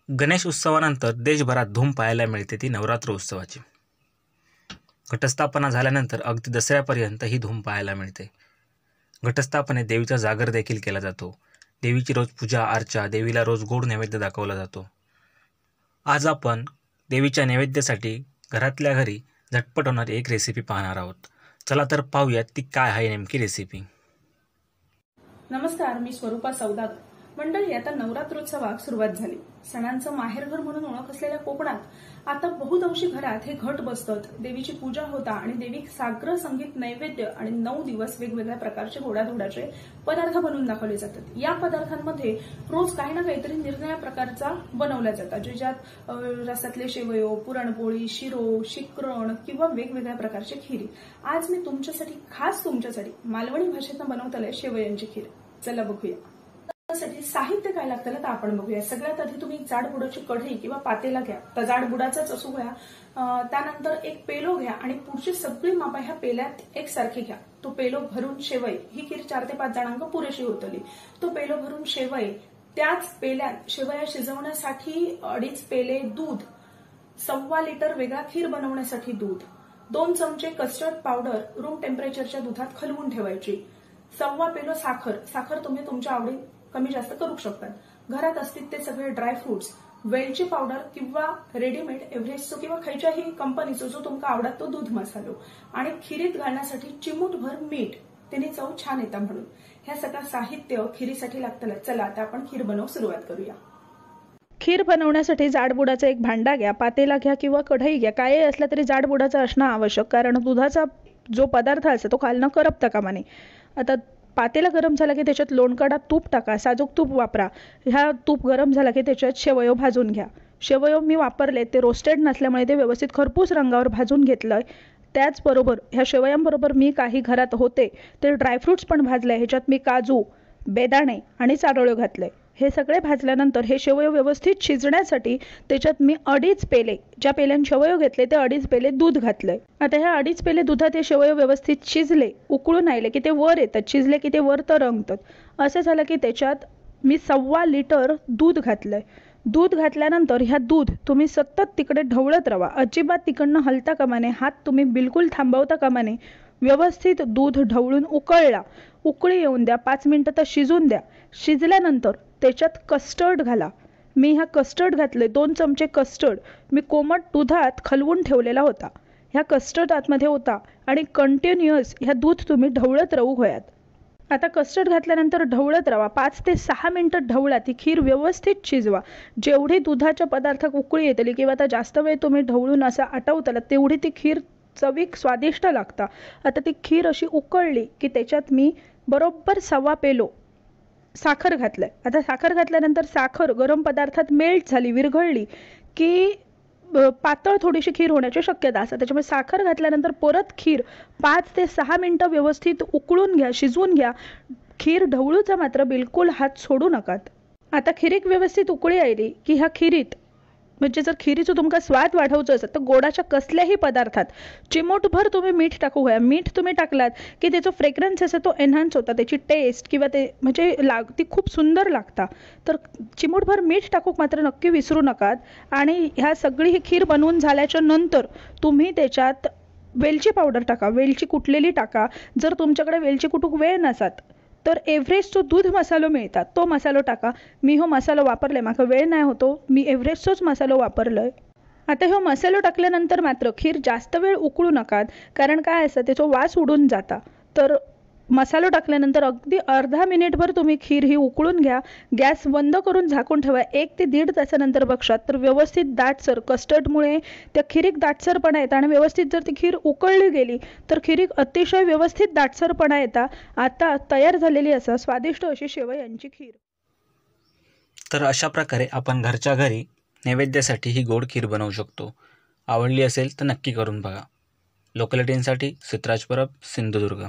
गणेश उत्सवानंतर देशभरात धूम पाहायला मिळते ती नवरात्र उत्सवाची। घटस्थापना झाल्यानंतर अगदी दसऱ्यापर्यंत ही धूम पाहायला मिळते। घटस्थापनेत देवीचा जागर देखील केला जातो। देवीची रोज पूजा अर्चा, देवीला रोज गोड नैवेद्य दाखवला जातो। आज आपण देवीच्या नैवेद्यासाठी घरातल्या घरी झटपट होणारी एक रेसिपी पाहणार आहोत। चला तर पाहूयात ती काय आहे नेमकी रेसिपी। नमस्कार, मी स्वरूपा सौदागर। मंडळी, आता नवरात्रोत्सवाक सुरुवात झाली। सणांचं माहेरघर म्हणून ओळख असलेल्या कोकणात आता बहुतांशी घरात हे घट बसतात, देवीची पूजा होता आणि देवीक साग्र संगीत नैवेद्य आणि 9 दिवस वेगवेगळ्या प्रकारचे गोडाधोडाचे पदार्थ बनवून दाखवले जातात। या पदार्थांमध्ये रोज काही ना काहीतरी निरनिराळ्या प्रकारचा बनवला जातात, ज्यात रसातले शेवयो, पुरणपोळी, शिरो, शिकरण किंवा वेगवेगळ्या प्रकारची खीर। आज मी खास तुमच्यासाठी मालवणी भाषेतून बनवतले शेवयांची खीर। चला बघूया। त्यासाठी साहित्य काय लागतं तर आपण बघूया। सगळ्यात आधी तुम्ही जाड बुडाची कढई किंवा पातेला घ्या, तर जाड बुडाचाच असू घ्या। त्यानंतर एक पेलो घ्या आणि पुढची सगळी मापा ह्या पेल्यात एकसारखी घ्या। तो पेलो भरून शेवई, ही खीर 4 ते 5 जणांना पुरेशी होतली। तो पेलो भरून शेवई, त्याच पेल्यात शेवया शिजवण्यासाठी 2.5 पेले दूध, 1.25 लिटर वेगळा खीर बनवण्यासाठी दूध, 2 चमचे कस्टर्ड पावडर रूम टेम्परेचरच्या दुधात खलवून ठेवायची, 1.25 पेलो साखर तुम्ही तुमच्या आवडी कमी जास्त करू शकतात। घरात असतील ते सगळे ड्रायफ्रुट्स, वेलची पावडर किंवा रेडीमेड एव्हरेस्टचो किंवा खयच्याही कंपनीचो जो तुमका आवडत तो दूध मसालो, आणि खिरीत घालण्यासाठी चिमूटभर मीठ, त्याने चव छान येता म्हणून। हे सगळं साहित्य खिरीसाठी लागतं। चला आता आपण खीर बनवू सुरुवात करूया। खीर बनवण्यासाठी जाड बुडाचा एक भांडा घ्या, पातेला घ्या किंवा कढई घ्या। काही असला तरी जाड बुडाचा असणं आवश्यक, कारण दुधाचा जो पदार्थ असतो तो खालनं करपता कामा नये। आता पातेला गरम झाला की त्याच्यात लोणकाडा तूप टाका, साजूक तूप वापरा। ह्या तूप गरम झाला की त्याच्यात शेवयो भाजून घ्या। शेवयो मी वापरले ते रोस्टेड नसल्यामुळे ते व्यवस्थित खरपूस रंगावर भाजून घेतलंय। त्याचबरोबर ह्या शेवयांबरोबर मी काही घरात होते ते ड्रायफ्रुट्स पण भाजले। ह्याच्यात मी काजू, बेदाणे आणि चारोळे घातले। हे सगळे भाजल्यानंतर हे शेवयो व्यवस्थित शिजण्यासाठी त्याच्यात मी 2.5 पेले, ज्या पेल्याने शेवयो घेतले ते 2.5 पेले दूध घातले। आता ह्या 2.5 पेले दुधात हे शेवयो व्यवस्थित शिजले, उकळून आले की ते वर येतात, शिजले की ते वर तरंगतात। असं झालं की त्याच्यात मी 1.25 लिटर दूध घातलंय। दूध घातल्यानंतर ह्या दूध तुम्ही सतत तिकडे ढवळत राहा, अजिबात तिकडनं हलता कामा नये, हात तुम्ही बिलकुल थांबवता कामा नये। व्यवस्थित दूध ढवळून उकळला, उकळी येऊन द्या, 5 मिनिटं तर शिजून द्या। शिजल्यानंतर त्याच्यात कस्टर्ड घाला। मी ह्या कस्टर्ड घातले, 2 चमचे कस्टर्ड मी कोमट दुधात खलवून ठेवलेला होता। ह्या कस्टर्ड आतमध्ये होता आणि कंटिन्युअस ह्या दूध तुम्ही ढवळत राहू होयात। आता कस्टर्ड घातल्यानंतर ढवळत राहा, 5 ते 6 मिनिटं ढवळा, ती खीर व्यवस्थित शिजवा। जेवढी दुधाच्या पदार्थात उकळी येतली किंवा आता जास्त वेळ तुम्ही ढवळून असं आटवतला तेवढी ती खीर चवीक स्वादिष्ट लागता। आता ती खीर अशी उकळली की त्याच्यात मी बरोबर 1.25 पेलो साखर घातलंय। आता साखर घातल्यानंतर साखर गरम पदार्थात मेल्ट झाली, विरघळली की पातळ थोडीशी खीर होण्याची शक्यता असते। त्याच्यामुळे साखर घातल्यानंतर परत खीर 5 ते 6 मिनिटं व्यवस्थित उकळून घ्या, शिजवून घ्या। खीर ढवळूचा मात्र बिलकुल हात सोडू नकात। आता खीरीक व्यवस्थित उकळी आली की ह्या खीरीत म्हणजे जर खीरीचं तुमका स्वाद वाढवायचा असेल तर गोडाच्या कसल्याही पदार्थात चिमूटभर तुम्ही मीठ टाकू घ्या। मीठ तुम्ही टाकलात की त्याचा फ्रेग्रन्स असं तो एनहान्स होता, त्याची टेस्ट किंवा ते म्हणजे ती खूप सुंदर लागता। तर चिमूटभर मीठ टाकूक मात्र नक्की विसरू नकात। आणि ह्या सगळी ही खीर बनवून झाल्याच्या नंतर तुम्ही त्याच्यात वेलची पावडर टाका, वेलची कुटलेली टाका। जर तुमच्याकडे वेलची कुटूक वेळ नसात तर एव्हरेस्टचो दूध मसालो मिळतात, तो मसालो टाका। मी हो मसालो वापरले, माका वेळ नाही होतो, मी एव्हरेस्टचोच मसालो वापरलोय। आता हो मसालो टाकल्यानंतर मात्र खीर जास्त वेळ उकळू नकात, कारण काय असतं त्याचा वास उडून जाता। तर मसालो टाकल्यानंतर अगदी अर्धा मिनिटभर तुम्ही खीर ही उकळून घ्या। गॅस बंद करून झाकून ठेवा। 1 ते 1.5 तासानंतर बघशात तर व्यवस्थित दाटसर, कस्टर्डमुळे त्या खीरीक दाटसरपणा येता आणि व्यवस्थित जर ती खीर उकळली गेली तर खीरीक अतिशय व्यवस्थित दाटसरपणा येता। आता तयार झालेली असा स्वादिष्ट अशी शेवयांची खीर। तर अशा प्रकारे आपण घरच्या घरी नैवेद्यासाठी ही गोड खीर बनवू शकतो। आवडली असेल तर नक्की करून बघा। लोकलिटींसाठी सिद्धराज परब, सिंधुदुर्ग।